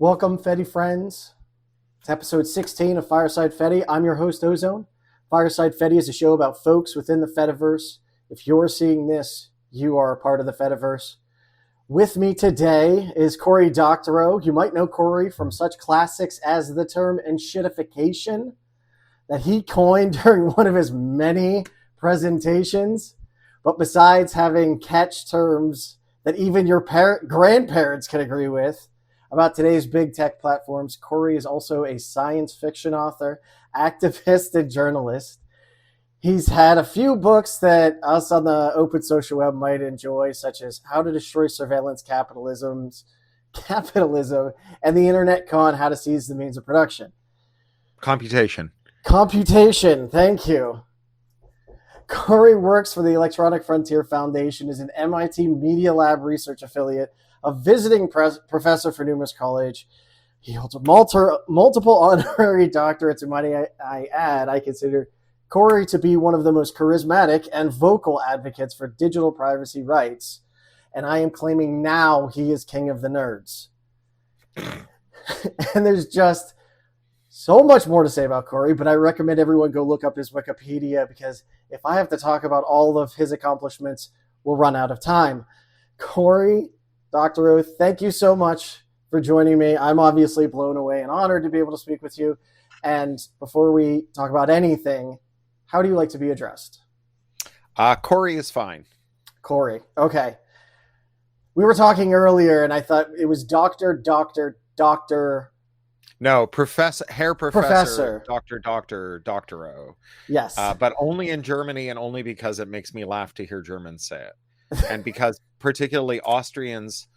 Welcome, Fedi Friends. It's episode 16 of Fireside Fedi. I'm your host, Ozoned. Fireside Fedi is a show about folks within the Fediverse. If you're seeing this, you are a part of the Fediverse. With me today is Cory Doctorow. You might know Cory from such classics as the term "enshittification" that he coined during one of his many presentations. But besides having catch terms that even your grandparents can agree with about today's big tech platforms, Cory is also a science fiction author, activist, and journalist. He's had a few books that us on the open social web might enjoy, such as How to Destroy Surveillance Capitalism, and the Internet Con, How to Seize the Means of Production. Computation, thank you. Cory works for the Electronic Frontier Foundation, is an MIT Media Lab research affiliate, a visiting professor for numerous college. He holds multiple honorary doctorates, and might I add, I consider Cory to be one of the most charismatic and vocal advocates for digital privacy rights, and I am claiming now he is king of the nerds. And there's just so much more to say about Cory, but I recommend everyone go look up his Wikipedia, because if I have to talk about all of his accomplishments, we'll run out of time. Cory Doctorow, thank you so much for joining me. I'm obviously blown away and honored to be able to speak with you. And before we talk about anything, how do you like to be addressed? Cory is fine. Cory, okay. We were talking earlier, and I thought it was doctor. No, professor, Doctorow. Yes. But only in Germany, and only because it makes me laugh to hear Germans say it. And because particularly Austrians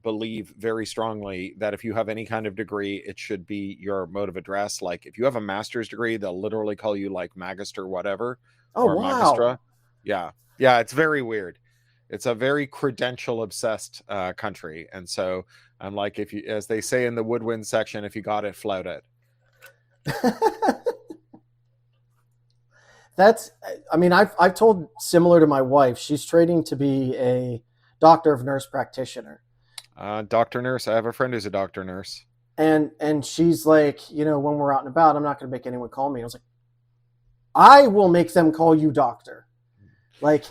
believe very strongly that if you have any kind of degree, it should be your mode of address. Like if you have a master's degree, they'll literally call you like magister whatever. Oh, wow. Magistra. Yeah, it's very weird. It's a very credential obsessed country. And so I'm like, if you, as they say in the woodwind section, if you got it, flout it. I've told, similar to my wife, she's training to be a doctor of nurse practitioner. Doctor nurse. I have a friend who's a doctor nurse. And she's like, when we're out and about, I'm not going to make anyone call me. I was like, I will make them call you doctor. Like,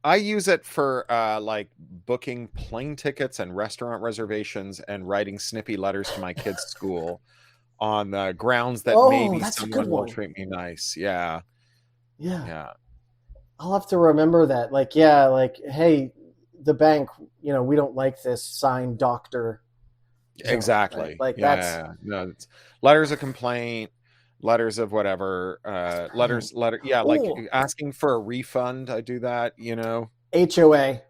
I use it for like booking plane tickets and restaurant reservations and writing snippy letters to my kids' school on the grounds that maybe someone will treat me nice. Yeah. I'll have to remember that. Hey, the bank, we don't like this, signed doctor. Exactly. Right? No, it's letters of complaint, letters of whatever, like asking for a refund. I do that, HOA.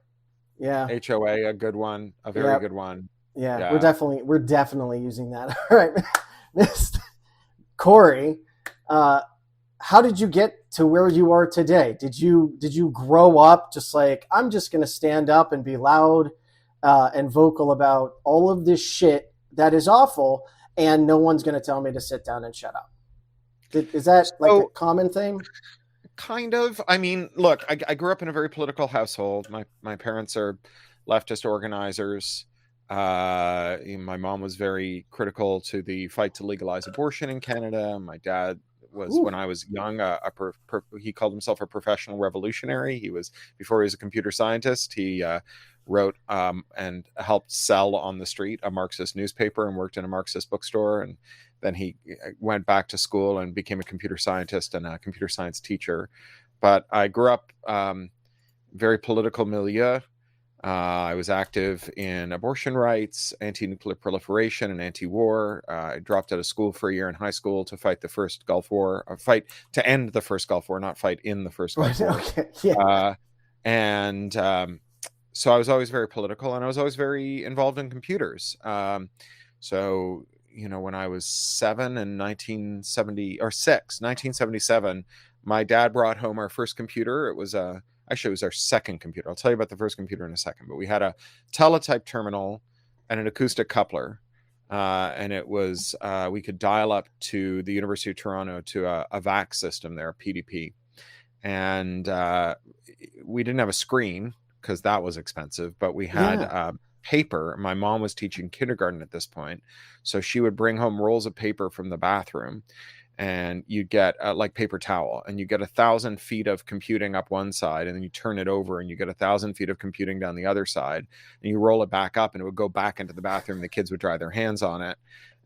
HOA, a good one, a very good one. Yeah. We're definitely using that. All right. Mr. Cory, how did you get to where you are today? Did you grow up just like, I'm just going to stand up and be loud and vocal about all of this shit that is awful, and no one's going to tell me to sit down and shut up? Is that like a common thing? Kind of. I mean, look, I grew up in a very political household. My parents are leftist organizers. My mom was very critical to the fight to legalize abortion in Canada. My dad was, when I was young, he called himself a professional revolutionary. Before he was a computer scientist, he wrote and helped sell on the street a Marxist newspaper and worked in a Marxist bookstore. And then he went back to school and became a computer scientist and a computer science teacher. But I grew up very political milieu. I was active in abortion rights, anti-nuclear proliferation, and anti-war. I dropped out of school for a year in high school to fight the first Gulf War, or fight to end the first Gulf War, not fight in the first Gulf War. Okay. Yeah. So I was always very political, and I was always very involved in computers. So when I was 7 in 1977, my dad brought home our first computer. It was actually, it was our second computer. I'll tell you about the first computer in a second. But we had a teletype terminal and an acoustic coupler. And it was, we could dial up to the University of Toronto to a VAX system there, PDP. And we didn't have a screen because that was expensive, but we had paper. My mom was teaching kindergarten at this point, so she would bring home rolls of paper from the bathroom, and you'd get like paper towel, and you get 1,000 feet of computing up one side, and then you turn it over and you get 1,000 feet of computing down the other side, and you roll it back up and it would go back into the bathroom. The kids would dry their hands on it.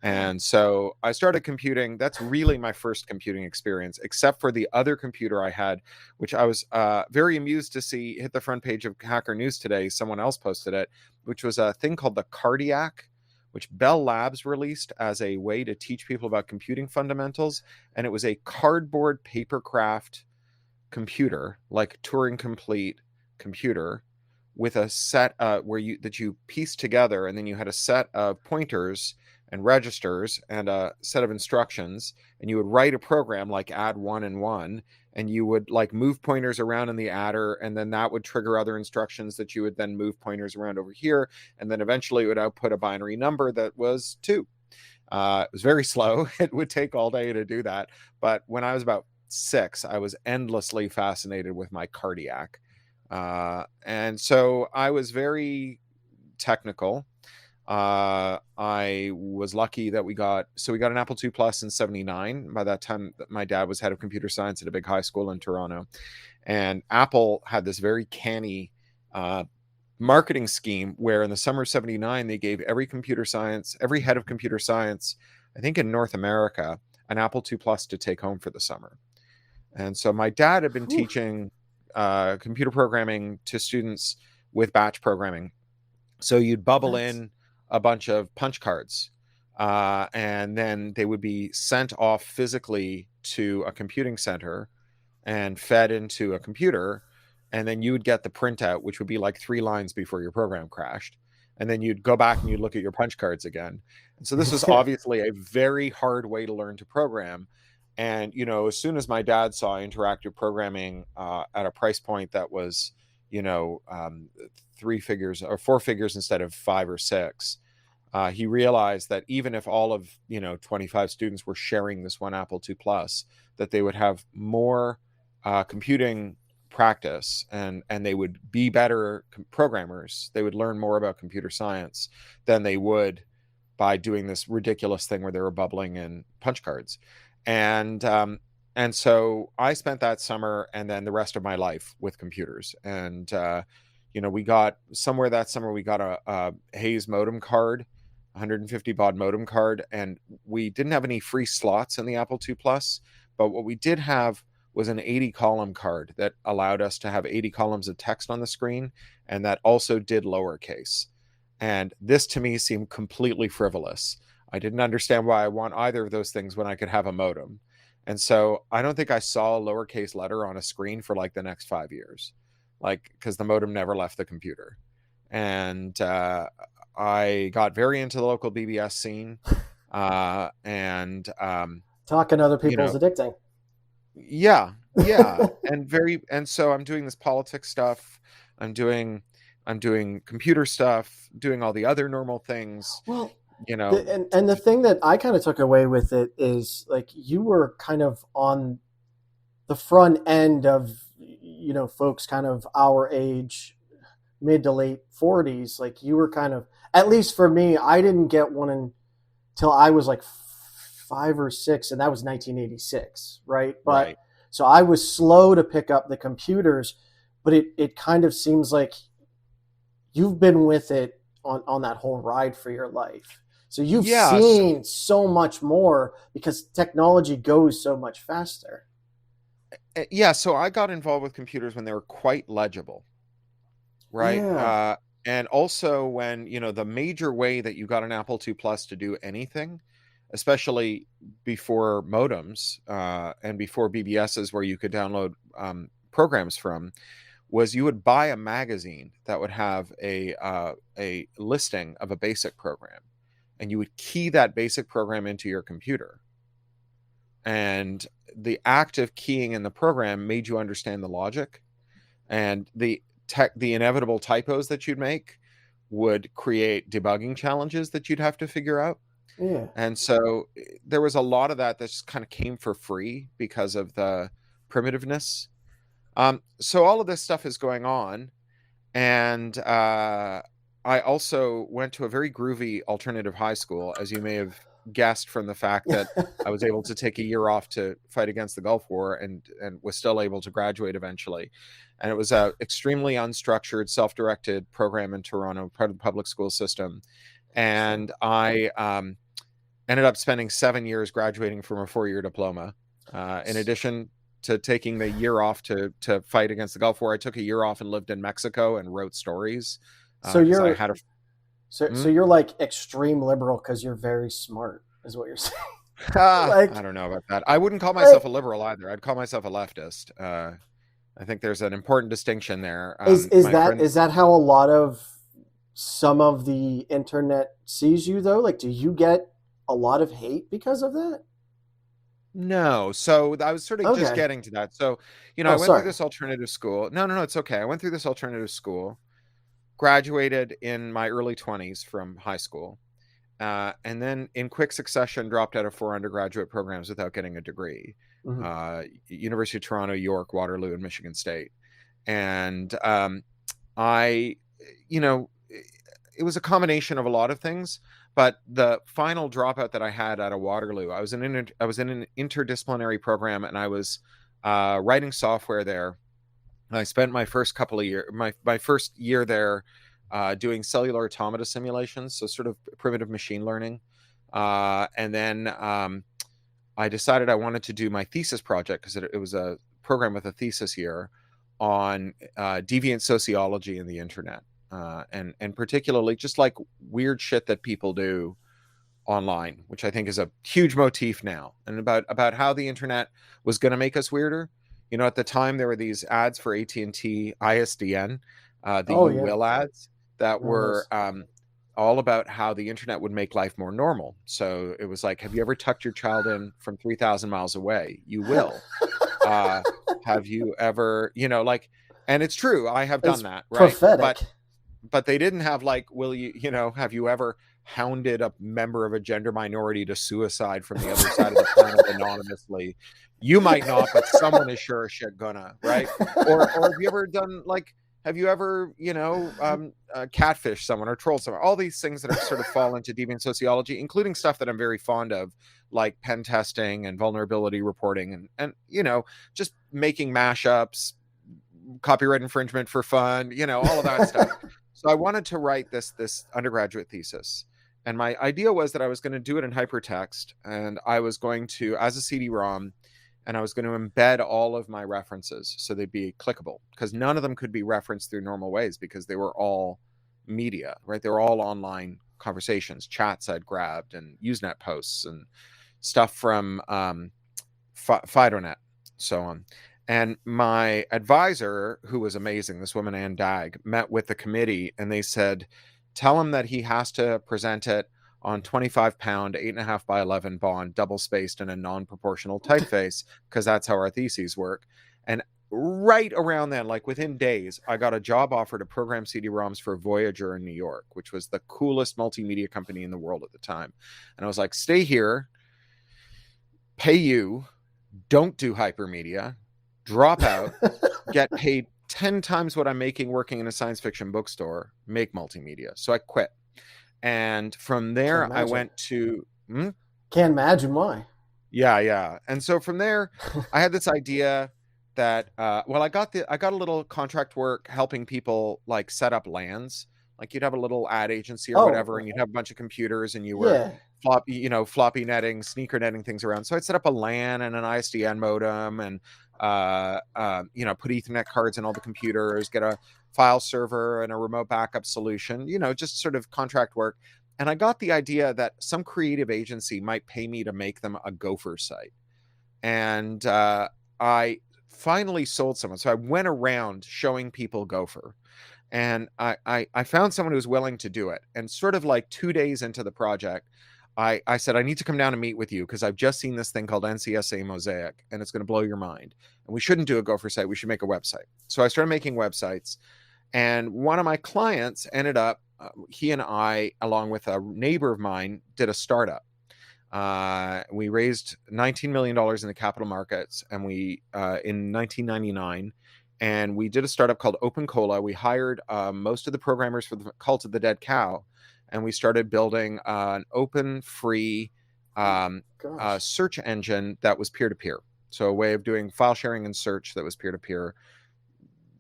And so I started computing. That's really my first computing experience, except for the other computer I had, which I was very amused to see hit the front page of Hacker News today. Someone else posted it, which was a thing called the Cardiac, which Bell Labs released as a way to teach people about computing fundamentals. And it was a cardboard papercraft computer, like Turing complete computer, with a set that you pieced together, and then you had a set of pointers and registers and a set of instructions, and you would write a program like add 1 and 1, and you would like move pointers around in the adder, and then that would trigger other instructions that you would then move pointers around over here, and then eventually it would output a binary number that was 2. It was very slow. It would take all day to do that, but when I was about 6, I was endlessly fascinated with my Cardiac, and so I was very technical. I was lucky that we got an Apple II Plus in 79. By that time, my dad was head of computer science at a big high school in Toronto. And Apple had this very canny marketing scheme where in the summer of 79, they gave every head of computer science, I think in North America, an Apple II Plus to take home for the summer. And so my dad had been teaching computer programming to students with batch programming. So you'd bubble in a bunch of punch cards, and then they would be sent off physically to a computing center and fed into a computer, and then you would get the printout, which would be like 3 lines before your program crashed, and then you'd go back and you'd look at your punch cards again. And so this was obviously a very hard way to learn to program. And as soon as my dad saw interactive programming at a price point that was 3 figures or 4 figures instead of 5 or 6, he realized that even if all of 25 students were sharing this one Apple II Plus, that they would have more computing practice, and they would be better programmers. They would learn more about computer science than they would by doing this ridiculous thing where they were bubbling in punch cards. And so I spent that summer and then the rest of my life with computers. And we got somewhere that summer, we got a Hayes modem card, 150 baud modem card, and we didn't have any free slots in the Apple II Plus, but what we did have was an 80 column card that allowed us to have 80 columns of text on the screen, and that also did lowercase. And this to me seemed completely frivolous. I didn't understand why I want either of those things when I could have a modem. And so I don't think I saw a lowercase letter on a screen for like the next 5 years, because the modem never left the computer. And I got very into the local BBS scene. And talking other people's addicting. Yeah. And so I'm doing this politics stuff. I'm doing computer stuff, doing all the other normal things. Well, and the thing that I kind of took away with it is like you were kind of on the front end of folks kind of our age, mid to late 40s. Like you were kind of, at least for me, I didn't get one until I was like 5 or 6, and that was 1986, right? But right. So I was slow to pick up the computers, but it kind of seems like you've been with it on that whole ride for your life. So you've seen so much more because technology goes so much faster. Yeah, so I got involved with computers when they were quite legible, right? Yeah. And also when, the major way that you got an Apple II Plus to do anything, especially before modems and before BBSs where you could download programs from, was you would buy a magazine that would have a listing of a basic program, and you would key that basic program into your computer. And the act of keying in the program made you understand the logic, and the inevitable typos that you'd make would create debugging challenges that you'd have to figure out. Yeah. And so there was a lot of that just kind of came for free because of the primitiveness. So all of this stuff is going on, and I also went to a very groovy alternative high school, as you may have guessed from the fact that I was able to take a year off to fight against the Gulf War and was still able to graduate eventually. And it was a extremely unstructured, self-directed program in Toronto, part of the public school system. And I ended up spending 7 years graduating from a 4-year diploma. In addition to taking the year off to fight against the Gulf War, I took a year off and lived in Mexico and wrote stories. So Because I you're had a so you're like extreme liberal because you're very smart, is what you're saying. I don't know about that. I wouldn't call myself a liberal either. I'd call myself a leftist. I think there's an important distinction there. Is that how a lot of some of the internet sees you though? Like, do you get a lot of hate because of that? No. So I was sort of just Okay. getting to that. So, I went Sorry. through this alternative school. No, it's okay. I went through this alternative school, graduated in my early 20s from high school, and then in quick succession dropped out of 4 undergraduate programs without getting a degree. University of Toronto, York, Waterloo, and Michigan State. And I, it was a combination of a lot of things. But the final dropout that I had out of Waterloo, I was in an interdisciplinary program, and I was writing software there. And I spent my first couple of years, my first year there, doing cellular automata simulations, so sort of primitive machine learning. And then I decided I wanted to do my thesis project, because it was a program with a thesis year on deviant sociology in the internet. And particularly just like weird shit that people do online, which I think is a huge motif now, and about how the internet was going to make us weirder. At the time there were these ads for AT&T ISDN, will ads that were all about how the internet would make life more normal. So it was like, have you ever tucked your child in from 3,000 miles away? You will. Have you ever, and it's true, I have done that, right? Prophetic. But they didn't have like, will you, have you ever hounded a member of a gender minority to suicide from the other side of the planet anonymously? You might not, but someone is sure as shit gonna, right? Or have you ever done like, have you ever, catfish someone or troll someone? All these things that are sort of fall into deviant sociology, including stuff that I'm very fond of, like pen testing and vulnerability reporting and just making mashups, copyright infringement for fun, all of that stuff. So I wanted to write this undergraduate thesis. And my idea was that I was going to do it in hypertext, and I was going to, as a CD-ROM, and I was going to embed all of my references so they'd be clickable, because none of them could be referenced through normal ways because they were all media, right? They were all online conversations, chats I'd grabbed, and Usenet posts and stuff from FidoNet, so on. And my advisor, who was amazing, this woman, Ann Dagg, met with the committee, and they said, tell him that he has to present it on 25-pound, 8.5 by 11 bond, double-spaced in a non-proportional typeface, because that's how our theses work. And right around then, like within days, I got a job offer to program CD-ROMs for Voyager in New York, which was the coolest multimedia company in the world at the time. And I was like, stay here, pay you, don't do hypermedia, drop out, get paid 10 times what I'm making working in a science fiction bookstore, make multimedia. So I quit. And from there, I went to... Can't imagine why. Yeah. And so from there, I had this idea that, I got a little contract work helping people like set up LANs. Like you'd have a little ad agency or whatever, and you'd have a bunch of computers, and you were floppy netting, sneaker netting things around. So I'd set up a LAN and an ISDN modem, and put Ethernet cards in all the computers, get a file server and a remote backup solution, just sort of contract work. And I got the idea that some creative agency might pay me to make them a Gopher site. And I finally sold someone. So I went around showing people Gopher. And I found someone who was willing to do it. And sort of like 2 days into the project, I said, I need to come down and meet with you because I've just seen this thing called NCSA Mosaic, and it's going to blow your mind. And we shouldn't do a Gopher site. We should make a website. So I started making websites. And one of my clients ended up, he and I, along with a neighbor of mine, did a startup. We raised $19 million in the capital markets, and we in 1999, and we did a startup called Open Cola. We hired most of the programmers for the Cult of the Dead Cow, and we started building an open, free search engine that was peer-to-peer. So a way of doing file sharing and search that was peer-to-peer,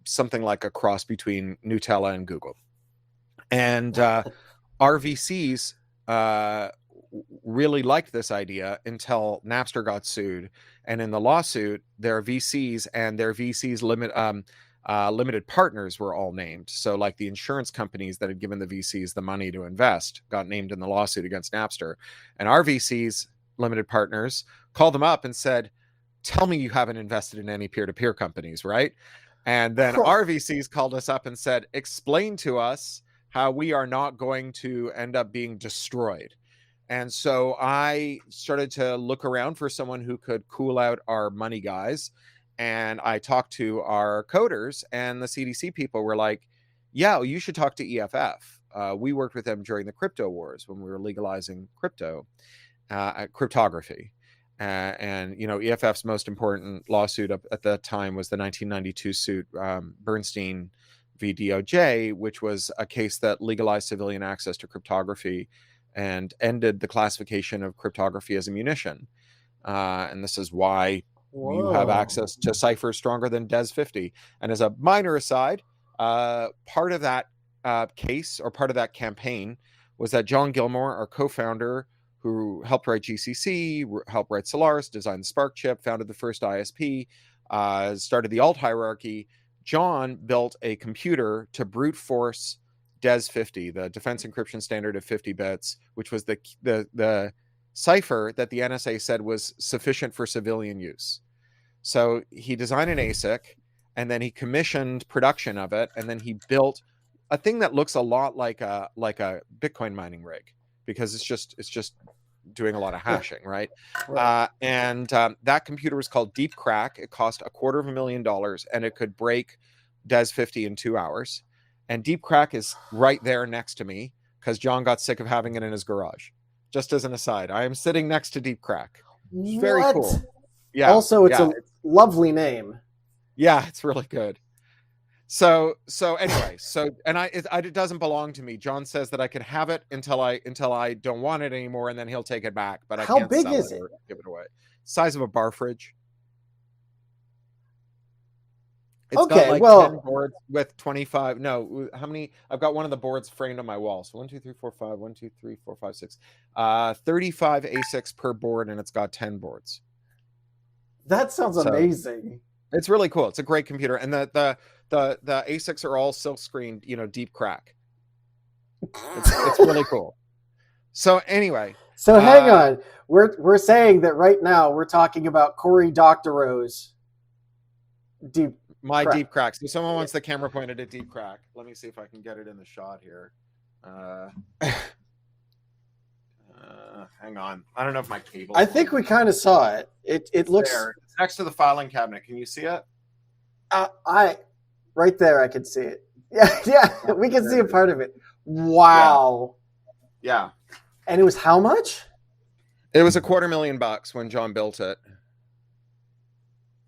something like a cross between Nutella and Google. And our VCs really liked this idea until Napster got sued. And in the lawsuit, their VCs and their VCs limited partners were all named. So like the insurance companies that had given the VCs the money to invest got named in the lawsuit against Napster. And our VCs limited partners called them up and said, tell me you haven't invested in any peer-to-peer companies, right? And then our VCs called us up and said, explain to us how we are not going to end up being destroyed. And so I started to look around for someone who could cool out our money guys. And I talked to our coders, and the CDC people were like, yeah, you should talk to EFF. We worked with them during the crypto wars when we were legalizing cryptography. And, you know, EFF's most important lawsuit at that time was the 1992 suit, Bernstein v. DOJ, which was a case that legalized civilian access to cryptography and ended the classification of cryptography as a munition. And this is why you have access to ciphers stronger than DES 50. And as a minor aside, part of that case, or part of that campaign, was that John Gilmore, our co-founder, who helped write GCC, helped write Solaris, designed the Spark chip, founded the first ISP, started the alt hierarchy. John built a computer to brute force DES 50, the defense encryption standard of 50 bits, which was the cipher that the NSA said was sufficient for civilian use. So he designed an ASIC, and then he commissioned production of it, and then he built a thing that looks a lot like a Bitcoin mining rig, because it's just doing a lot of hashing, right? And that computer was called Deep Crack. It cost $250,000, and it could break DES 50 in 2 hours. And Deep Crack is right there next to me because John got sick of having it in his garage. Just as an aside, I am sitting next to Deep Crack. Very cool. Yeah. Also, it's a lovely name. Yeah, it's really good. So anyway, and it doesn't belong to me. John says that I can have it until I don't want it anymore, and then he'll take it back. But I can't big sell is it it? or give it away. Size of a bar fridge. It's got like 10 boards with 25. No, how many? I've got one of the boards framed on my wall. So 1, 2, 3, 4, 5. 1, 2, 3, 4, 5, 6. 35 ASICs per board, and it's got 10 boards. That sounds amazing. It's really cool. It's a great computer, and the ASICs are all silk screened, Deep Crack. It's really cool. So anyway, hang on. We're saying that right now we're talking about Cory Doctorow's Deep Crack. So someone wants the camera pointed at Deep Crack. Let me see if I can get it in the shot here. Hang on. I don't know if my cable. I think we kind of saw it. It looks there. It's next to the filing cabinet. Can you see it? Right there, I can see it. Yeah, we can see a part of it. Wow. Yeah. And it was how much? It was $250,000 when John built it.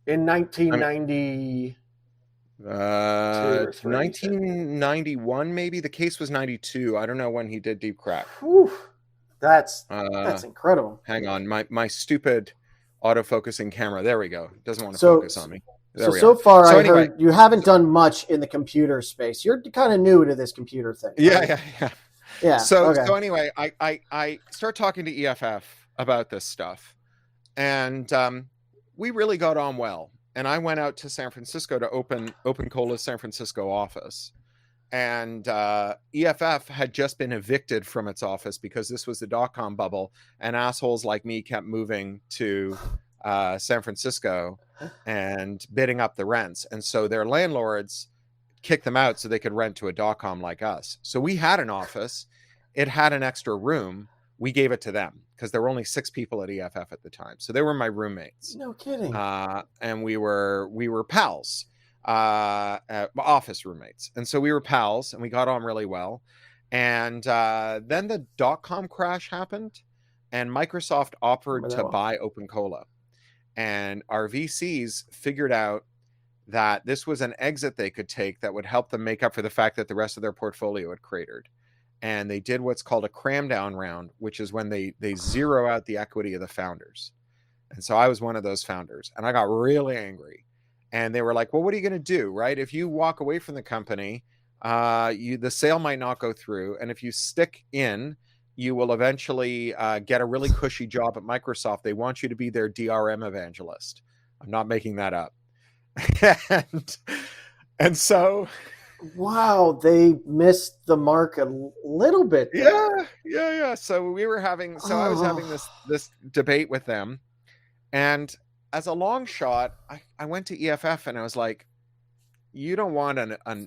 In 1990. 1991, maybe. The case was 92. I don't know when he did Deep Crack. Whew. That's incredible. Hang on, my stupid autofocusing camera. There we go. It doesn't want to focus on me. So far, I heard you haven't done much in the computer space. You're kind of new to this computer thing. Right? Yeah. So anyway, I start talking to EFF about this stuff, and we really got on well. And I went out to San Francisco to open Cola's San Francisco office. And EFF had just been evicted from its office because this was the dot-com bubble, and assholes like me kept moving to San Francisco and bidding up the rents. And so their landlords kicked them out so they could rent to a dot-com like us. So we had an office. It had an extra room. We gave it to them because there were only 6 people at EFF at the time. So they were my roommates. No kidding. And we were pals. Office roommates, and so we were pals and we got on really well. And then the dot-com crash happened, and Microsoft offered to buy Open Cola, and our VCs figured out that this was an exit they could take that would help them make up for the fact that the rest of their portfolio had cratered. And they did what's called a cram down round, which is when they zero out the equity of the founders. And so I was one of those founders, and I got really angry. And they were like, well, what are you going to do, right? If you walk away from the company, the sale might not go through. And if you stick in, you will eventually get a really cushy job at Microsoft. They want you to be their DRM evangelist. I'm not making that up. and so wow, they missed the mark a little bit there. yeah. So I was having this debate with them, and as a long shot, I went to EFF and I was like, you don't want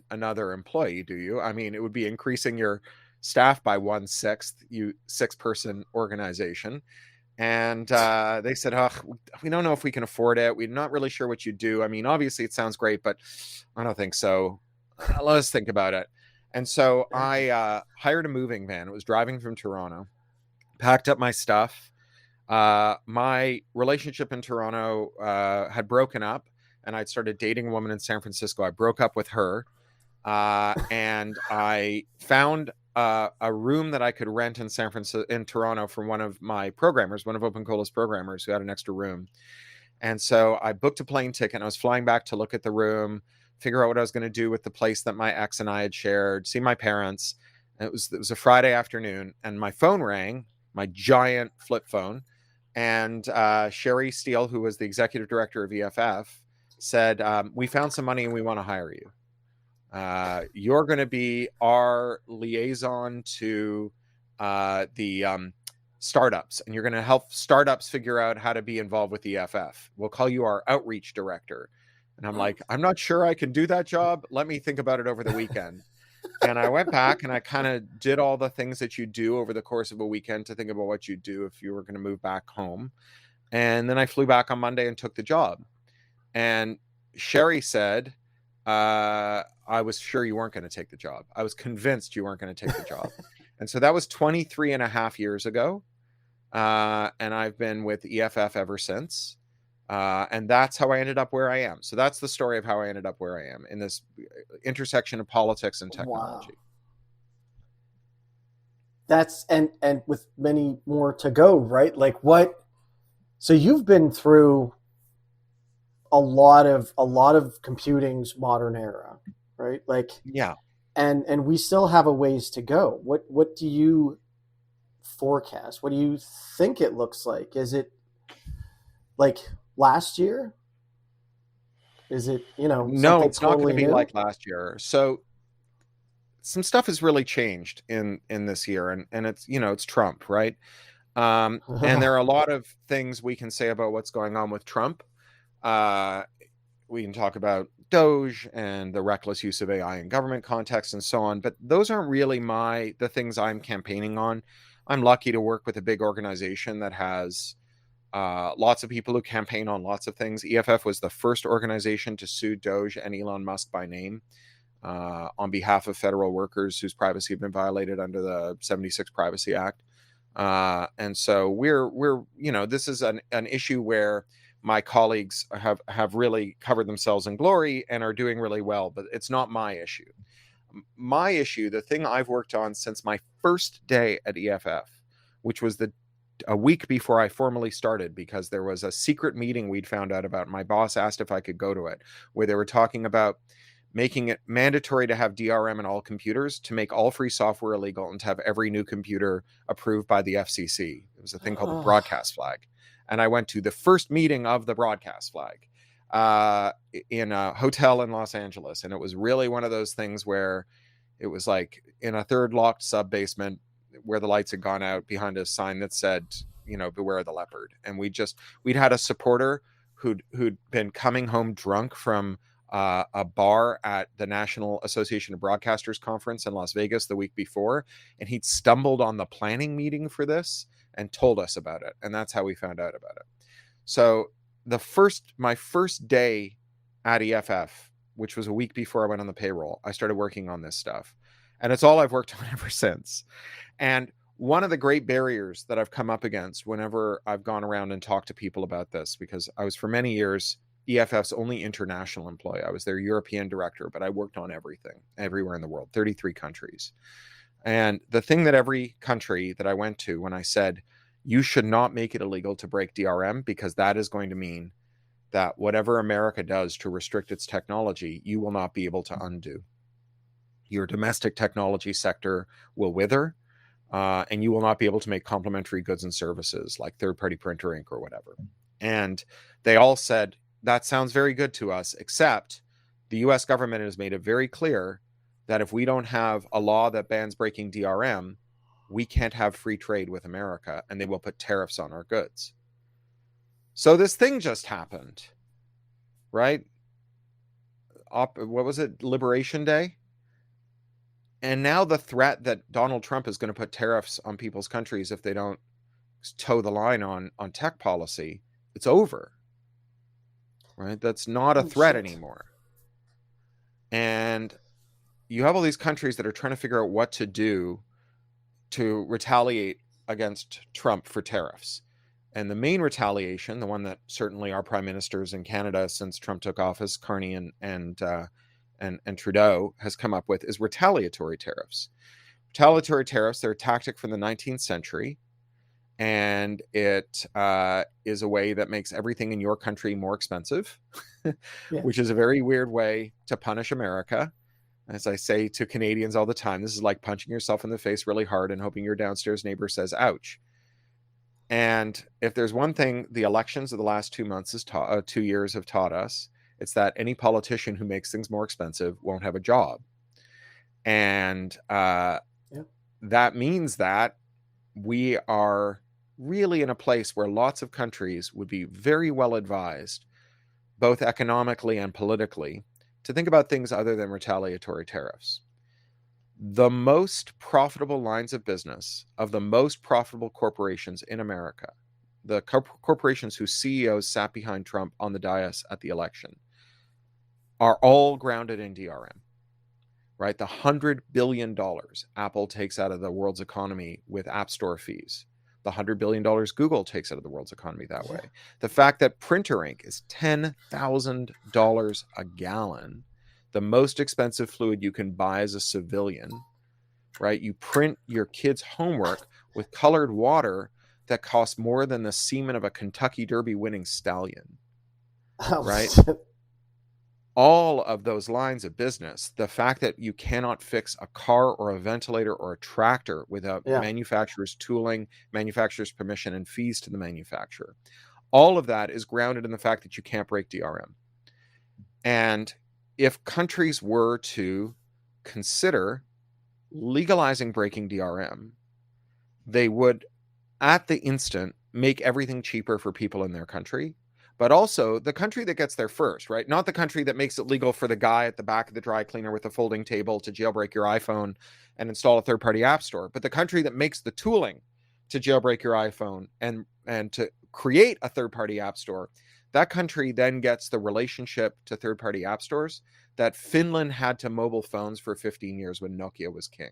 another employee, do you? I mean, it would be increasing your staff by 1/6, you 6-person organization. And they said, oh, we don't know if we can afford it. We're not really sure what you do. I mean, obviously it sounds great, but I don't think so. Let us think about it. And so I hired a moving van. It was driving from Toronto, packed up my stuff. My relationship in Toronto had broken up, and I'd started dating a woman in San Francisco. I broke up with her, and I found a room that I could rent in Toronto from one of my programmers, one of OpenCola's programmers, who had an extra room. And so I booked a plane ticket, and I was flying back to look at the room, figure out what I was going to do with the place that my ex and I had shared, see my parents. And it was a Friday afternoon, and my phone rang, my giant flip phone. And Sherry Steele, who was the executive director of EFF, said, we found some money and we want to hire you. You're going to be our liaison to the startups, and you're going to help startups figure out how to be involved with EFF. We'll call you our outreach director. And I'm like, I'm not sure I can do that job. Let me think about it over the weekend. And I went back and I kind of did all the things that you do over the course of a weekend to think about what you do if you were going to move back home. And then I flew back on Monday and took the job. And Sherry said, I was sure you weren't going to take the job. I was convinced you weren't going to take the job. And so that was 23 and a half years ago. And I've been with EFF ever since. And that's how I ended up where I am. So that's the story of how I ended up where I am in this intersection of politics and technology. Wow. That's and with many more to go, right? Like what? So you've been through a lot of computing's modern era, right? Like yeah. And we still have a ways to go. What do you forecast? What do you think it looks like? Is it like last year? Is it, no, it's totally not going to be new? like last year. So some stuff has really changed in this year, and it's, it's Trump, right? And there are a lot of things we can say about what's going on with Trump. We can talk about Doge and the reckless use of AI in government context and so on, but those aren't really the things I'm campaigning on. I'm lucky to work with a big organization that has lots of people who campaign on lots of things. EFF was the first organization to sue Doge and Elon Musk by name on behalf of federal workers whose privacy had been violated under the 76 Privacy Act. And so we're this is an issue where my colleagues have really covered themselves in glory and are doing really well, but it's not my issue. My issue, the thing I've worked on since my first day at EFF, which was a week before I formally started, because there was a secret meeting we'd found out about. My boss asked if I could go to it, where they were talking about making it mandatory to have DRM in all computers, to make all free software illegal, and to have every new computer approved by the FCC. It was a thing called the broadcast flag. And I went to the first meeting of the broadcast flag in a hotel in Los Angeles. And it was really one of those things where it was like in a third locked sub basement where the lights had gone out, behind a sign that said, beware the leopard. And we'd had a supporter who'd been coming home drunk from a bar at the National Association of Broadcasters conference in Las Vegas the week before. And he'd stumbled on the planning meeting for this and told us about it. And that's how we found out about it. So my first day at EFF, which was a week before I went on the payroll, I started working on this stuff. And it's all I've worked on ever since. And one of the great barriers that I've come up against whenever I've gone around and talked to people about this, because I was for many years EFF's only international employee. I was their European director, but I worked on everything, everywhere in the world, 33 countries. And the thing that every country that I went to, when I said, you should not make it illegal to break DRM, because that is going to mean that whatever America does to restrict its technology, you will not be able to undo. Your domestic technology sector will wither, and you will not be able to make complementary goods and services like third-party printer ink or whatever. And they all said, that sounds very good to us, except the US government has made it very clear that if we don't have a law that bans breaking DRM, we can't have free trade with America, and they will put tariffs on our goods. So this thing just happened, right? What was it? Liberation Day? And now the threat that Donald Trump is going to put tariffs on people's countries if they don't toe the line on tech policy, it's over, right? That's not a threat anymore. And you have all these countries that are trying to figure out what to do to retaliate against Trump for tariffs. And the main retaliation, the one that certainly our prime ministers in Canada since Trump took office, Carney and Trudeau, has come up with, is retaliatory tariffs. Retaliatory tariffs, they're a tactic from the 19th century, and it is a way that makes everything in your country more expensive, which is a very weird way to punish America. As I say to Canadians all the time, this is like punching yourself in the face really hard and hoping your downstairs neighbor says, ouch. And if there's one thing the elections of the last 2 months, 2 years have taught us, it's that any politician who makes things more expensive won't have a job. And that means that we are really in a place where lots of countries would be very well advised, both economically and politically, to think about things other than retaliatory tariffs. The most profitable lines of business of the most profitable corporations in America, the corporations whose CEOs sat behind Trump on the dais at the election, are all grounded in DRM, right? The $100 billion Apple takes out of the world's economy with App Store fees. The $100 billion Google takes out of the world's economy that way. The fact that printer ink is $10,000 a gallon, the most expensive fluid you can buy as a civilian, right? You print your kids' homework with colored water that costs more than the semen of a Kentucky Derby winning stallion, right? All of those lines of business, the fact that you cannot fix a car or a ventilator or a tractor without manufacturer's tooling, manufacturer's permission, and fees to the manufacturer, all of that is grounded in the fact that you can't break DRM. And if countries were to consider legalizing breaking DRM, they would, at the instant, make everything cheaper for people in their country, but also the country that gets there first, right? Not the country that makes it legal for the guy at the back of the dry cleaner with a folding table to jailbreak your iPhone and install a third-party app store, but the country that makes the tooling to jailbreak your iPhone and to create a third-party app store. That country then gets the relationship to third-party app stores that Finland had to mobile phones for 15 years when Nokia was king.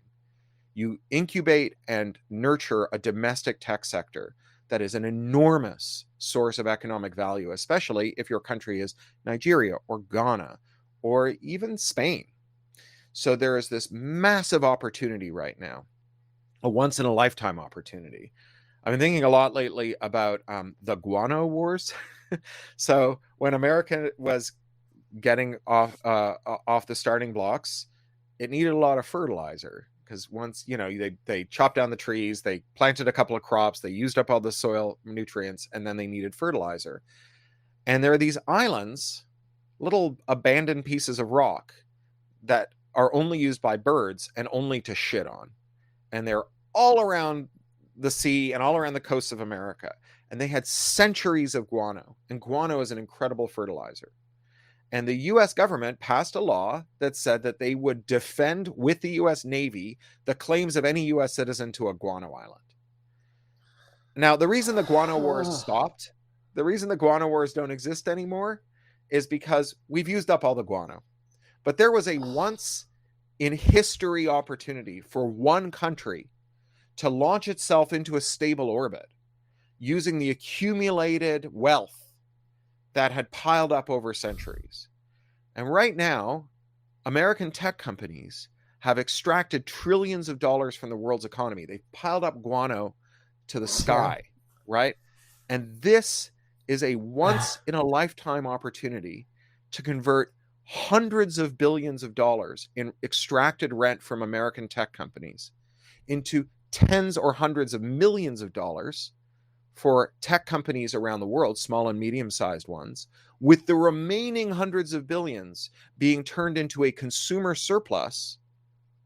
You incubate and nurture a domestic tech sector that is an enormous source of economic value, especially if your country is Nigeria or Ghana or even Spain. So there is this massive opportunity right now, a once-in-a-lifetime opportunity. I've been thinking a lot lately about the guano wars. So when America was getting off the starting blocks, it needed a lot of fertilizer. Because once, they chopped down the trees, they planted a couple of crops, they used up all the soil nutrients, and then they needed fertilizer. And there are these islands, little abandoned pieces of rock that are only used by birds and only to shit on. And they're all around the sea and all around the coasts of America. And they had centuries of guano. And guano is an incredible fertilizer. And the U.S. government passed a law that said that they would defend with the U.S. Navy the claims of any U.S. citizen to a guano island. Now, the reason the guano wars stopped, the reason the guano wars don't exist anymore, is because we've used up all the guano. But there was a once in history opportunity for one country to launch itself into a stable orbit using the accumulated wealth that had piled up over centuries. And right now, American tech companies have extracted trillions of dollars from the world's economy. They've piled up guano to the sky, right? And this is a once in a lifetime opportunity to convert hundreds of billions of dollars in extracted rent from American tech companies into tens or hundreds of millions of dollars for tech companies around the world, small and medium-sized ones, with the remaining hundreds of billions being turned into a consumer surplus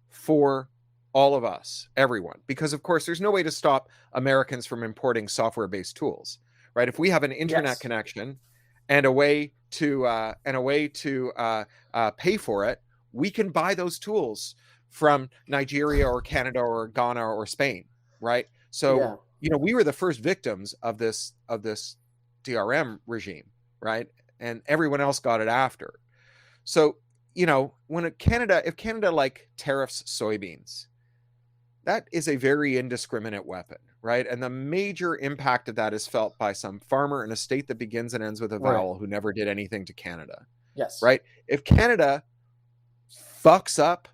for all of us, everyone. Because, of course, there's no way to stop Americans from importing software-based tools, right? If we have an internet connection and a way to pay for it, we can buy those tools from Nigeria or Canada or Ghana or Spain, right? So, we were the first victims of this DRM regime, right? And everyone else got it after. So, if Canada like tariffs soybeans, that is a very indiscriminate weapon, right? And the major impact of that is felt by some farmer in a state that begins and ends with a vowel who never did anything to Canada. Yes. Right? If Canada fucks up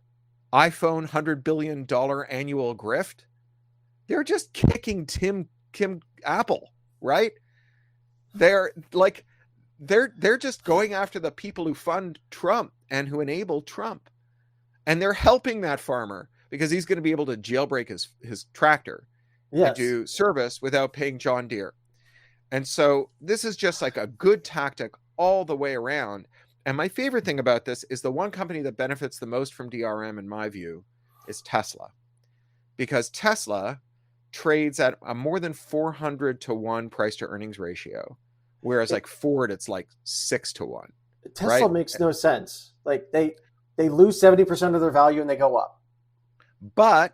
iPhone $100 billion annual grift, they're just kicking Tim Apple, right? They're just going after the people who fund Trump and who enable Trump. And they're helping that farmer because he's going to be able to jailbreak his tractor and do service without paying John Deere. And so this is just like a good tactic all the way around. And my favorite thing about this is the one company that benefits the most from DRM, in my view, is Tesla. Because Tesla trades at a more than 400 to 1 price to earnings ratio. Whereas like Ford, it's like 6 to 1. Tesla makes no sense. Like they lose 70% of their value and they go up. But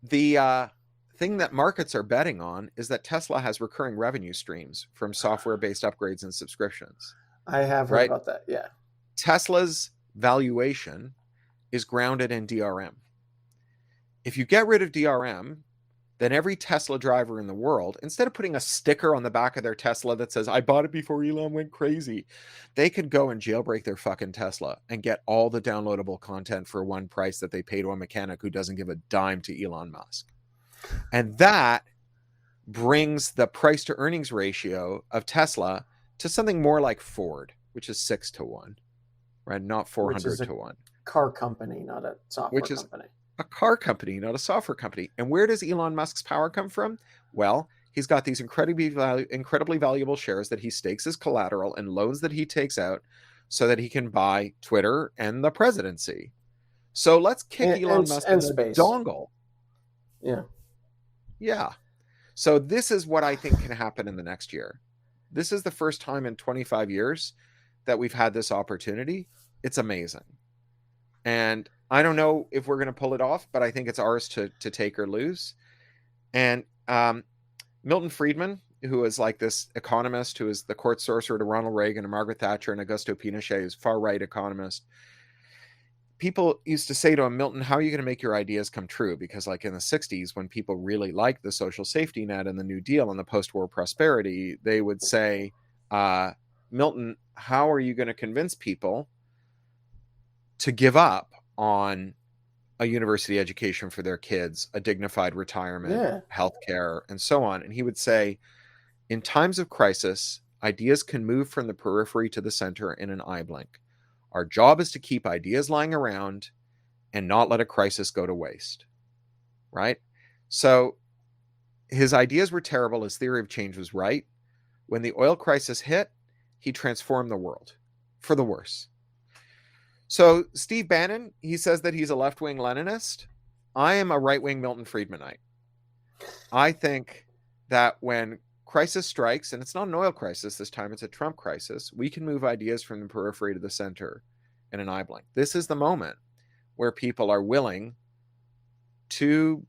the thing that markets are betting on is that Tesla has recurring revenue streams from software-based upgrades and subscriptions. I have heard about that, yeah. Tesla's valuation is grounded in DRM. If you get rid of DRM, then every Tesla driver in the world, instead of putting a sticker on the back of their Tesla that says, I bought it before Elon went crazy, they could go and jailbreak their fucking Tesla and get all the downloadable content for one price that they pay to a mechanic who doesn't give a dime to Elon Musk. And that brings the price to earnings ratio of Tesla to something more like Ford, which is 6 to 1, right? Not 400 to 1. Car company, not a software company. A car company, not a software company. And where does Elon Musk's power come from? Well, he's got these incredibly valuable shares that he stakes as collateral and loans that he takes out so that he can buy Twitter and the presidency. So let's kick Elon Musk in the dongle. Yeah. Yeah. So this is what I think can happen in the next year. This is the first time in 25 years that we've had this opportunity. It's amazing. And I don't know if we're going to pull it off, but I think it's ours to take or lose. And Milton Friedman, who is like this economist who is the court sorcerer to Ronald Reagan and Margaret Thatcher and Augusto Pinochet, who's far-right economist, people used to say to him, Milton, how are you going to make your ideas come true? Because like in the 60s, when people really liked the social safety net and the New Deal and the post-war prosperity, they would say, Milton, how are you going to convince people to give up on a university education for their kids, a dignified retirement, healthcare, and so on? And he would say, in times of crisis, ideas can move from the periphery to the center in an eye blink. Our job is to keep ideas lying around and not let a crisis go to waste, right? So his ideas were terrible. His theory of change was right. When the oil crisis hit, he transformed the world for the worse. So Steve Bannon, he says that he's a left-wing Leninist. I am a right-wing Milton Friedmanite. I think that when crisis strikes, and it's not an oil crisis this time, it's a Trump crisis, we can move ideas from the periphery to the center in an eye blink. This is the moment where people are willing to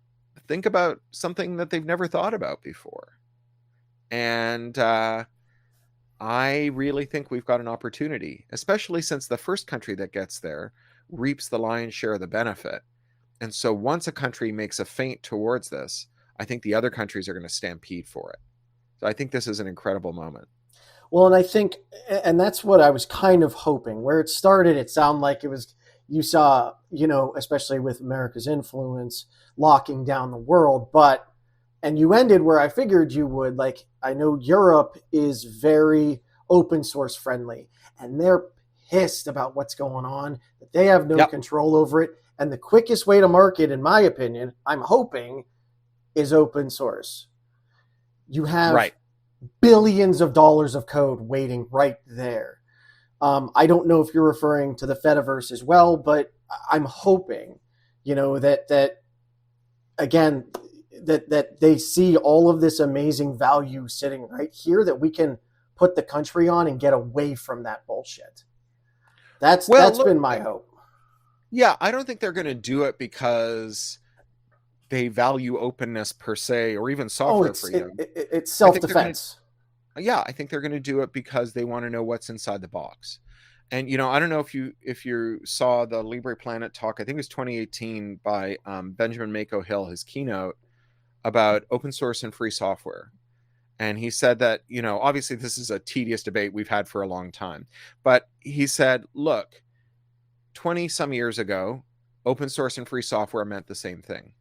think about something that they've never thought about before. And I really think we've got an opportunity, especially since the first country that gets there reaps the lion's share of the benefit. And so once a country makes a feint towards this, I think the other countries are going to stampede for it. So I think this is an incredible moment. Well, and I think, and that's what I was kind of hoping. Where it started, it sounded like it was, you saw, especially with America's influence, locking down the world. But, and you ended where I figured you would. Like, I know Europe is very open source friendly, and they're pissed about what's going on, that they have no control over it. And the quickest way to market, in my opinion, I'm hoping, is open source. You have billions of dollars of code waiting right there. I don't know if you're referring to the Fediverse as well, but I'm hoping, that again, that they see all of this amazing value sitting right here that we can put the country on and get away from that bullshit. That's been my hope. Yeah, I don't think they're going to do it because they value openness per se, or even software freedom. It's self-defense. I think they're going to do it because they want to know what's inside the box. And I don't know if you saw the Libre Planet talk. I think it was 2018 by Benjamin Mako Hill, his keynote about open source and free software. And he said that obviously this is a tedious debate we've had for a long time, but he said, look, 20 some years ago, open source and free software meant the same thing,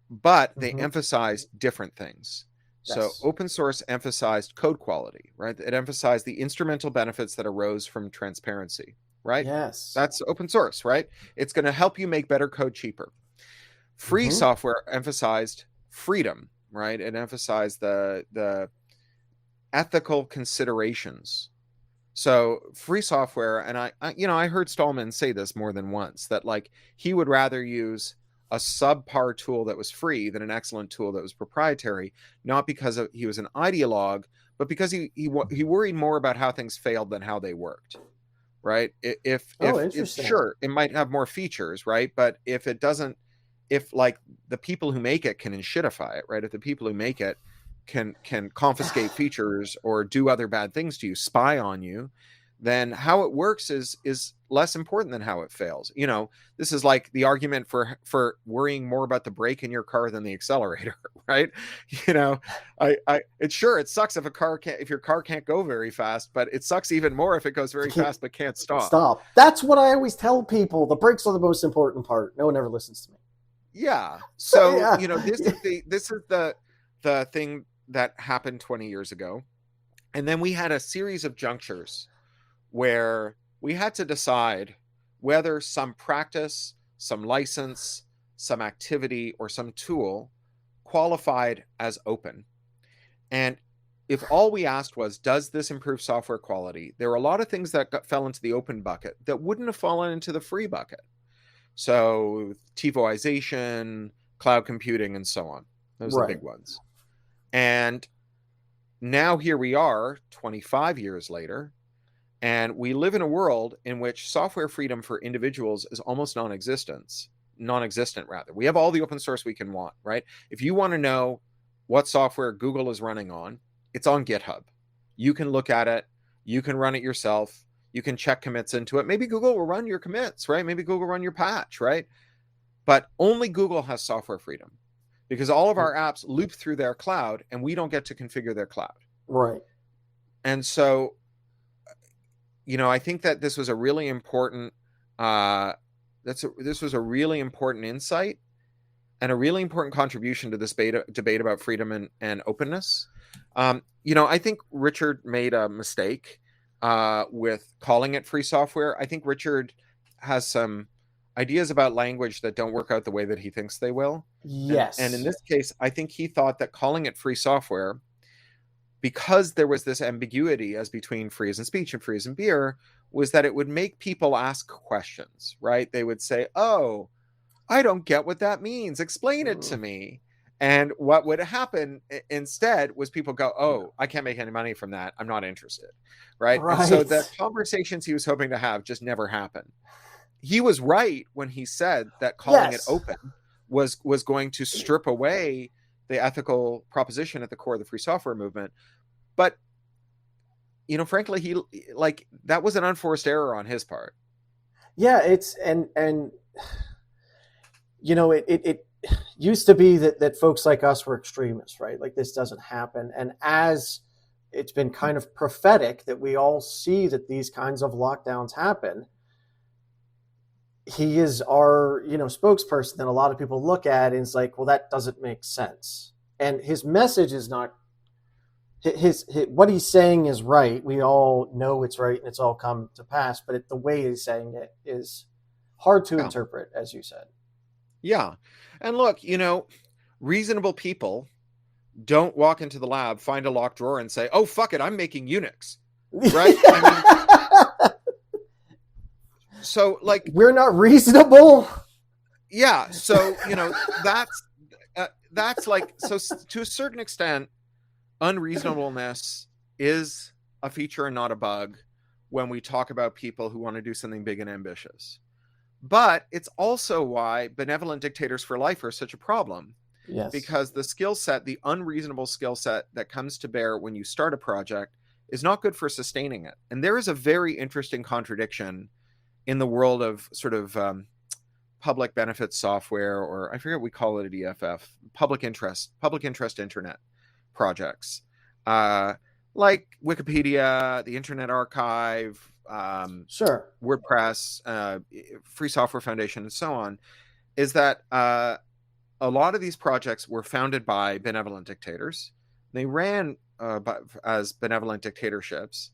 but they emphasized different things. Yes. So open source emphasized code quality, right? It emphasized the instrumental benefits that arose from transparency, right? Yes. That's open source, right? It's going to help you make better code cheaper. Free software emphasized freedom, right? It emphasized the ethical considerations. So free software, and I heard Stallman say this more than once, that like he would rather use a subpar tool that was free than an excellent tool that was proprietary, not because he was an ideologue, but because he worried more about how things failed than how they worked, right? If sure, it might have more features, right? But if it doesn't, if like the people who make it can shitify it, right? If the people who make it can confiscate features or do other bad things to you, spy on you, then how it works is less important than how it fails. This is like the argument for worrying more about the brake in your car than the accelerator, right? It sucks if your car can't go very fast, but it sucks even more if it goes very fast but can't stop. That's what I always tell people. The brakes are the most important part. No one ever listens to me. Yeah. So this is the thing that happened 20 years ago, and then we had a series of junctures where we had to decide whether some practice, some license, some activity, or some tool qualified as open. And if all we asked was, does this improve software quality? There were a lot of things that fell into the open bucket that wouldn't have fallen into the free bucket. So TiVoization, cloud computing, and so on. Those are the big ones. And now here we are 25 years later, and we live in a world in which software freedom for individuals is almost non-existent rather. We have all the open source we can want, right? If you want to know what software Google is running on, it's on GitHub. You can look at it. You can run it yourself. You can check commits into it. Maybe Google will run your commits, right? Maybe Google will run your patch, right? But only Google has software freedom because all of our apps loop through their cloud and we don't get to configure their cloud. Right. And so, I think that this was a really important, this was a really important insight and a really important contribution to this debate about freedom and openness. I think Richard made a mistake with calling it free software. I think Richard has some ideas about language that don't work out the way that he thinks they will. Yes. And in this case, I think he thought that calling it free software, because there was this ambiguity as between free as in speech and free as in beer, was that it would make people ask questions, right? They would say, oh, I don't get what that means. Explain it to me. And what would happen instead was people go, oh, I can't make any money from that. I'm not interested, right? And so the conversations he was hoping to have just never happened. He was right when he said that calling it open was going to strip away the ethical proposition at the core of the free software movement. But, frankly, that was an unforced error on his part. Yeah, it used to be that folks like us were extremists, right? Like this doesn't happen. And as it's been kind of prophetic that we all see that these kinds of lockdowns happen. He is our, spokesperson that a lot of people look at and it's like, well, that doesn't make sense. And his message is not his what he's saying is right. We all know it's right and it's all come to pass, but the way he's saying it is hard to interpret, as you said. Yeah. And look, reasonable people don't walk into the lab, find a locked drawer and say, oh, fuck it, I'm making Unix. Right? So like, we're not reasonable. Yeah. So, that's like, so to a certain extent, unreasonableness is a feature and not a bug when we talk about people who want to do something big and ambitious. But it's also why benevolent dictators for life are such a problem. Yes. Because the skill set, the unreasonable skill set that comes to bear when you start a project is not good for sustaining it. And there is a very interesting contradiction in the world of sort of public benefit software, or I forget what we call it at EFF, public interest internet projects, like Wikipedia, the Internet Archive, sure, WordPress, Free Software Foundation, and so on, is that a lot of these projects were founded by benevolent dictators. They ran as benevolent dictatorships,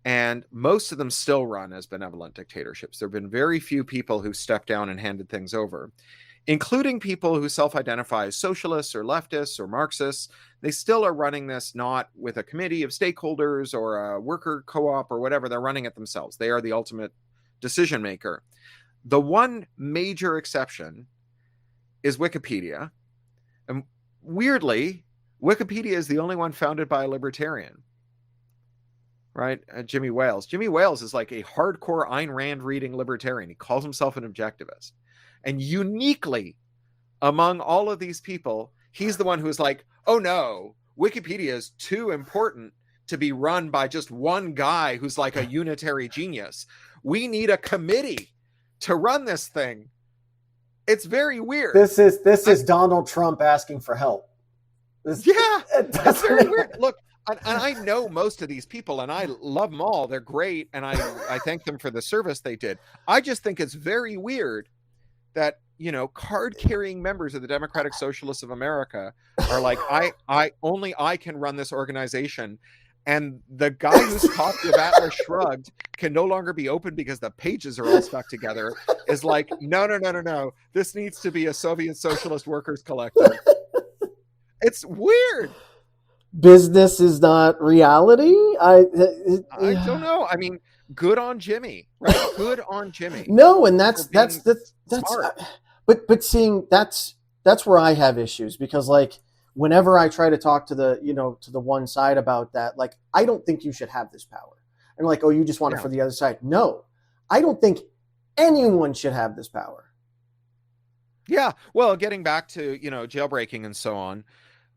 and most of them still run as benevolent dictatorships. There have been very few people who stepped down and handed things over, including people who self-identify as socialists or leftists or Marxists. They still are running this not with a committee of stakeholders or a worker co-op or whatever. They're running it themselves. They are the ultimate decision maker. The one major exception is Wikipedia. And weirdly, Wikipedia is the only one founded by a libertarian. Right? Jimmy Wales. Jimmy Wales is like a hardcore Ayn Rand reading libertarian. He calls himself an objectivist. And uniquely among all of these people, he's the one who's like, oh no, Wikipedia is too important to be run by just one guy who's like a unitary genius. We need a committee to run this thing. It's very weird. This is Donald Trump asking for help. It's very weird. Look, and I know most of these people, and I love them all. They're great, and I thank them for the service they did. I just think it's very weird that, card-carrying members of the Democratic Socialists of America are like, I can run this organization, and the guy whose copy of Atlas Shrugged can no longer be opened because the pages are all stuck together, is like, no. This needs to be a Soviet Socialist Workers Collective. It's weird. Business is not reality. I don't know. I mean, good on Jimmy, right? Good on Jimmy. No, and that's smart. But seeing that's where I have issues, because like whenever I try to talk to the one side about that, like, I don't think you should have this power. And like, oh, you just want it for the other side. No, I don't think anyone should have this power. Yeah. Well, getting back to, jailbreaking and so on.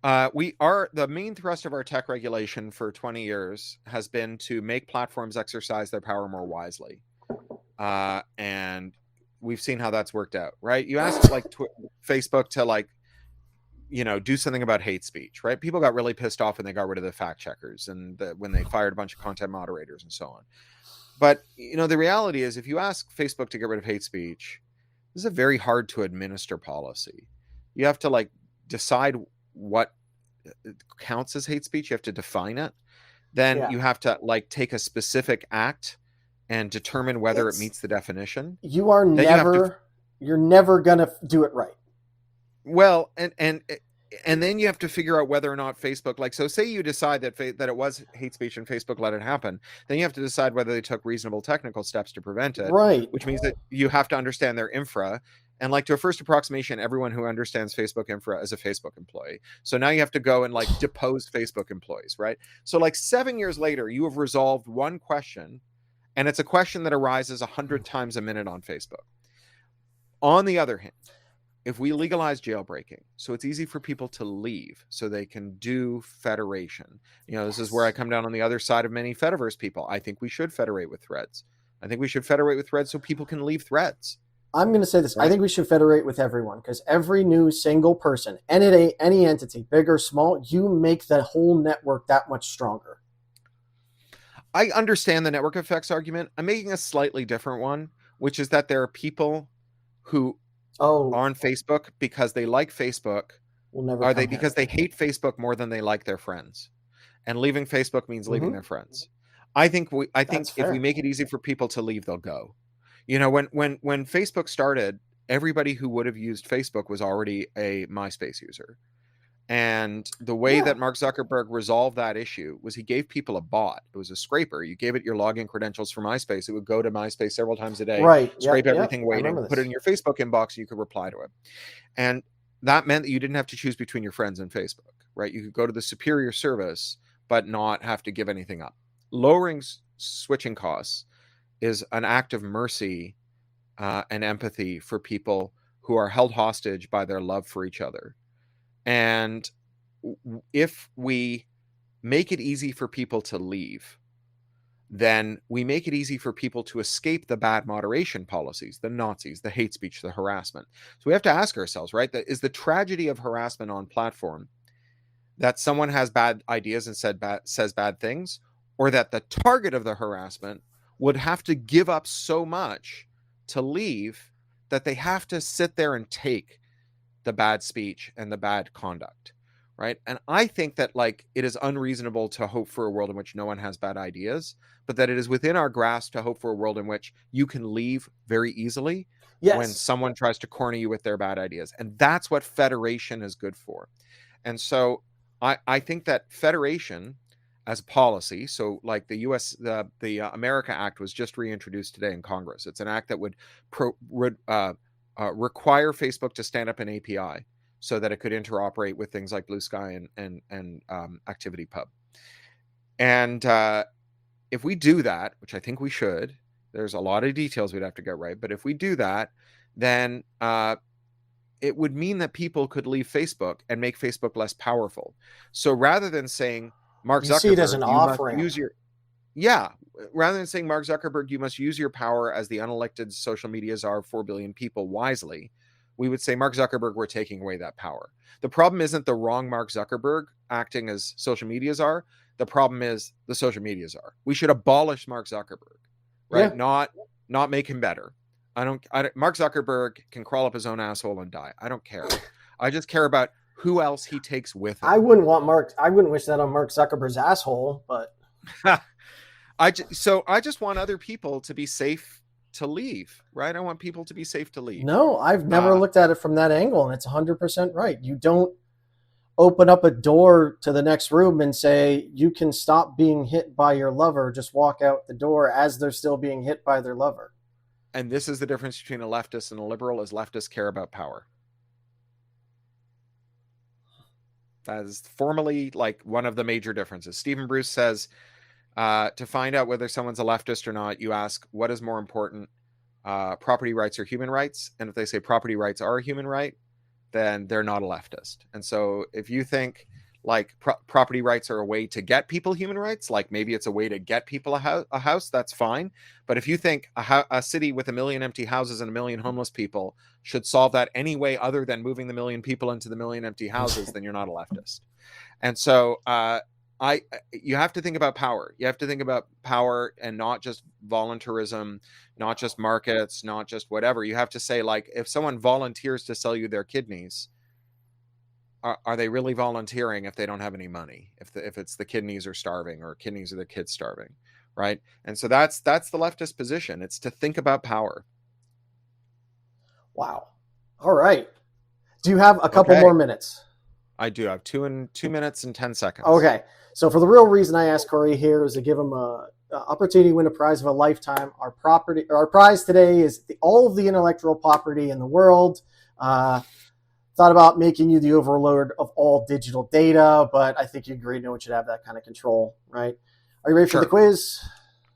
The main thrust of our tech regulation for 20 years has been to make platforms exercise their power more wisely. And we've seen how that's worked out, right? You asked like Facebook to do something about hate speech, right? People got really pissed off when they got rid of the fact checkers and when they fired a bunch of content moderators and so on. But, the reality is, if you ask Facebook to get rid of hate speech, this is a very hard to administer policy. You have to decide what counts as hate speech. You have to define it. Then you have to take a specific act and determine whether it meets the definition. You're never gonna do it right. Well, and then you have to figure out whether or not Facebook, so say you decide that it was hate speech and Facebook let it happen, then you have to decide whether they took reasonable technical steps to prevent it. Right. Which means that you have to understand their infra. And to a first approximation, everyone who understands Facebook infra is a Facebook employee. So now you have to go and depose Facebook employees, right? So 7 years later, you have resolved one question, and it's a question that arises 100 times a minute on Facebook. On the other hand, if we legalize jailbreaking, so it's easy for people to leave so they can do federation. This is where I come down on the other side of many Fediverse people. I think we should federate with threads. I think we should federate with threads so people can leave threads. I'm going to say this. Right. I think we should federate with everyone, because every new single person, any entity, big or small, you make the whole network that much stronger. I understand the network effects argument. I'm making a slightly different one, which is that there are people who Oh, are on Facebook because they like Facebook. we'll never Are come they here. because they hate Facebook more than they like their friends? And leaving Facebook means leaving Mm-hmm. their friends. I think That's if we fair. make it easy for people to leave, they'll go. You know, when Facebook started, everybody who would have used Facebook was already a MySpace user. And the way Yeah. that Mark Zuckerberg resolved that issue was he gave people a bot. It was a scraper. You gave it your login credentials for MySpace. It would go to MySpace several times a day, Right. scrape Yep. Yep. everything I remember waiting, put it this. in your Facebook inbox, and you could reply to it. And that meant that you didn't have to choose between your friends and Facebook, right? You could go to the superior service, but not have to give anything up. Lowering switching costs is an act of mercy and empathy for people who are held hostage by their love for each other. And if we make it easy for people to leave, then we make it easy for people to escape the bad moderation policies, the Nazis, the hate speech, the harassment. So we have to ask ourselves, right? That is the tragedy of harassment on platform that someone has bad ideas and says bad things, or that the target of the harassment would have to give up so much to leave that they have to sit there and take the bad speech and the bad conduct, right? And I think that like it is unreasonable to hope for a world in which no one has bad ideas, but that it is within our grasp to hope for a world in which you can leave very easily when Yes. someone tries to corner you with their bad ideas. And that's what federation is good for. And so I think that federation as a policy, so like the America Act was just reintroduced today in Congress. It's an act that would require Facebook to stand up an API so that it could interoperate with things like Blue Sky and ActivityPub. And if we do that, which I think we should, there's a lot of details we'd have to get right, but if we do that, then it would mean that people could leave Facebook and make Facebook less powerful. So rather than saying, Mark You see it as Zuckerberg, an you must off-ramp. use your yeah. Rather than saying, Mark Zuckerberg, you must use your power as the unelected social media czar of 4 billion people wisely, we would say, Mark Zuckerberg, we're taking away that power. The problem isn't the wrong Mark Zuckerberg acting as social media czar. The problem is the social media czar. We should abolish Mark Zuckerberg, right? Yeah. Not make him better. Mark Zuckerberg can crawl up his own asshole and die. I don't care. I just care about who else he takes with him. I wouldn't wish that on Mark Zuckerberg's asshole, but I just want other people to be safe to leave, right? I want people to be safe to leave. No, I've never looked at it from that angle, and it's 100% right. You don't open up a door to the next room and say, you can stop being hit by your lover, just walk out the door as they're still being hit by their lover. And this is the difference between a leftist and a liberal, is leftists care about power. That is formally like one of the major differences. Stephen Bruce says, to find out whether someone's a leftist or not, you ask, what is more important, property rights or human rights? And if they say property rights are a human right, then they're not a leftist. And so if you think like property rights are a way to get people human rights, like maybe it's a way to get people a house, that's fine. But if you think a city with 1 million empty houses and 1 million homeless people should solve that any way other than moving the 1 million people into the 1 million empty houses, then you're not a leftist. And so you have to think about power. You have to think about power and not just voluntarism, not just markets, not just whatever. You have to say, like, if someone volunteers to sell you their kidneys, are they really volunteering if they don't have any money? If it's the kidneys are starving, or kidneys are the kids starving, right? And so that's the leftist position. It's to think about power. Wow. All right. Do you have a couple more minutes? I do. I have 2 minutes and 10 seconds. Okay. So for the real reason I asked Cory here is to give him a opportunity to win a prize of a lifetime. Our prize today is all of the intellectual property in the world. Thought about making you the overlord of all digital data, but I think you agree no one should have that kind of control, right? Are you ready for the quiz?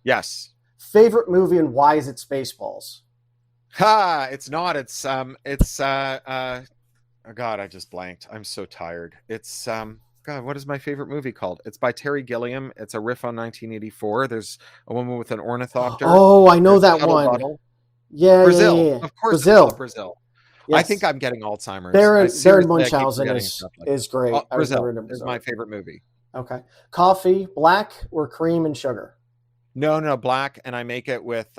Yes. Favorite movie and why is it Spaceballs? It's not. It's oh God, I just blanked. I'm so tired. It's God, what is my favorite movie called? It's by Terry Gilliam. It's a riff on 1984. There's a woman with an ornithopter. Oh, I know that one. Bottle. Yeah, Brazil. Yeah. Of course, Brazil. Yes. I think I'm getting Alzheimer's. Baron Munchausen is great. Brazil is my favorite movie. Okay. Coffee, black or cream and sugar? No, black, and I make it with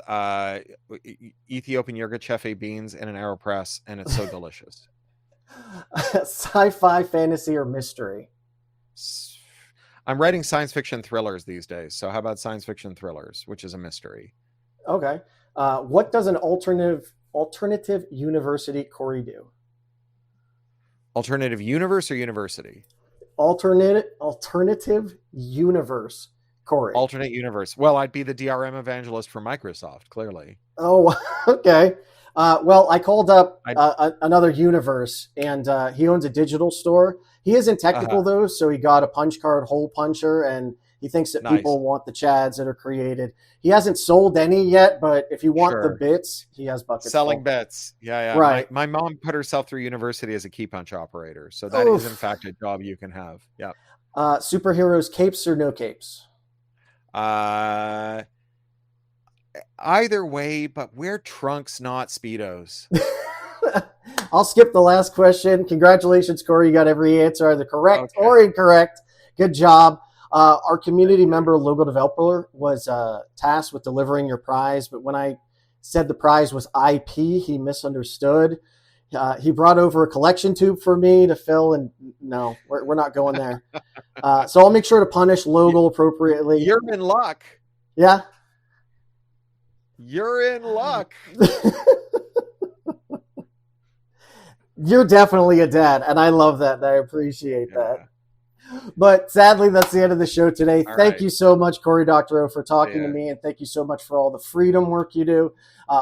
Ethiopian Yirgacheffe beans in an AeroPress, and it's so delicious. Sci-fi, fantasy, or mystery? I'm writing science fiction thrillers these days, so how about science fiction thrillers, which is a mystery? Okay. What does an alternative university Cory do? Alternative universe or university? Alternative universe Cory. Alternate universe. Well, I'd be the DRM evangelist for Microsoft, clearly. Oh, okay. Well, I called up another universe, and he owns a digital store. He isn't technical, though, so he got a punch card hole puncher, and he thinks that people want the chads that are created. He hasn't sold any yet, but if you want the bits, he has buckets. Selling bits. Yeah. Right. My mom put herself through university as a key punch operator, so that is, in fact, a job you can have. Yeah. Superheroes, capes or no capes? Either way, but wear trunks, not Speedos. I'll skip the last question. Congratulations, Cory. You got every answer either correct or incorrect. Good job. Our community member, logo developer, was tasked with delivering your prize, but when I said the prize was IP, he misunderstood. He brought over a collection tube for me to fill, and no, we're not going there. So I'll make sure to punish Logo appropriately. You're in luck. Yeah? You're in luck. You're definitely a dad, and I love that, and I appreciate that. But sadly, that's the end of the show today. Thank you so much, Cory Doctorow, for talking to me, and thank you so much for all the freedom work you do.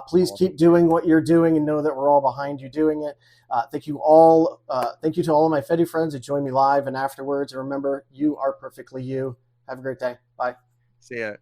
Please keep doing what you're doing and know that we're all behind you doing it. Thank you all. Thank you to all of my Fedi friends that join me live and afterwards. And remember, you are perfectly you. Have a great day. Bye. See ya.